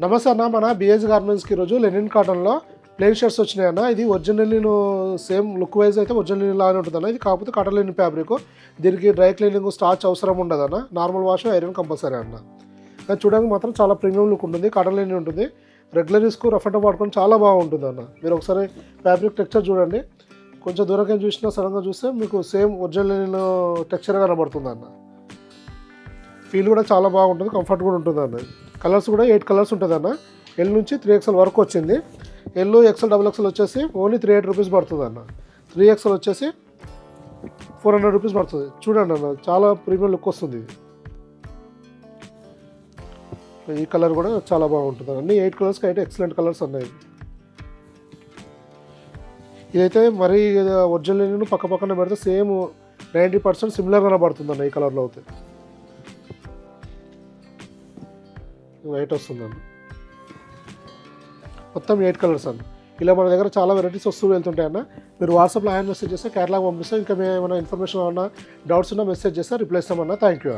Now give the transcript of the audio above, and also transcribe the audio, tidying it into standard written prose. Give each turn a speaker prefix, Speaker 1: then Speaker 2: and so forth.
Speaker 1: నమస్తే అన్న, మన బిఎస్ గార్మెంట్స్కి ఈరోజు లెనిన్ కాటన్లో ప్లెయిన్ షర్ట్స్ వచ్చినాయి అన్న. ఇది ఒరిజినల్ నేను సేమ్ లుక్ వైజ్ అయితే ఒరిజినల్ లాగానే ఉంటుంది అన్న. ఇది కాకపోతే కాటన్ లెనిన్ ఫ్యాబ్రిక్, దీనికి డ్రై క్లీనింగ్ స్టార్చ్ అవసరం ఉండదు అన్న. నార్మల్ వాష్ ఐరన్ కంపల్సరీ అన్న. కానీ చూడడానికి మాత్రం చాలా ప్రీమియం లుక్ ఉంటుంది, కాటన్ లెనిన్ ఉంటుంది. రెగ్యులర్ యూస్కు రఫ్ అండ్ వాడుకొని చాలా బాగుంటుంది అన్న. మీరు ఒకసారి ఫ్యాబ్రిక్ టెక్స్చర్ చూడండి, కొంచెం దూరంగా చూసినా సడన్గా చూస్తే మీకు సేమ్ ఒరిజినల్ లెనిన్ టెక్స్చర్ కనబడుతుంది అన్న. ఫీల్ కూడా చాలా బాగుంటుంది, కంఫర్ట్ కూడా ఉంటుంది అన్న. కలర్స్ కూడా 8 కలర్స్ ఉంటుంది అన్న. ఎల్ నుంచి 3XL వరకు వచ్చింది. ఎల్ XL XXL వచ్చేసి ఓన్లీ 380 రూపీస్ పడుతుంది అన్న. 3XL వచ్చేసి 400 రూపీస్ పడుతుంది. చూడండి అన్న, చాలా ప్రీమియం లుక్ వస్తుంది. ఈ కలర్ కూడా చాలా బాగుంటుంది అన్ని 8 కలర్స్కి అయితే ఎక్సలెంట్ కలర్స్ అన్నాయి. ఇదైతే మరీ ఒరిజినల్ పక్క పక్కన పెడితే సేమ్ 90% సిమిలర్గానే పడుతుంది అన్న. ఈ కలర్లో అయితే వైట్ వస్తుందండి. మొత్తం 8 కలర్స్ అన్న. ఇలా మన దగ్గర చాలా వెరైటీస్ వస్తూ వెళ్తుంటాయి అన్న. మీరు వాట్సాప్లో మెసేజ్ చేస్తే కేటలాగ్ పంపిస్తే ఇంకా మేము ఏమైనా ఇన్ఫర్మేషన్ ఏమన్నా డౌట్స్ ఉన్నా మెసేజ్ చేస్తే రిప్లై ఇస్తామన్నా. Thank you.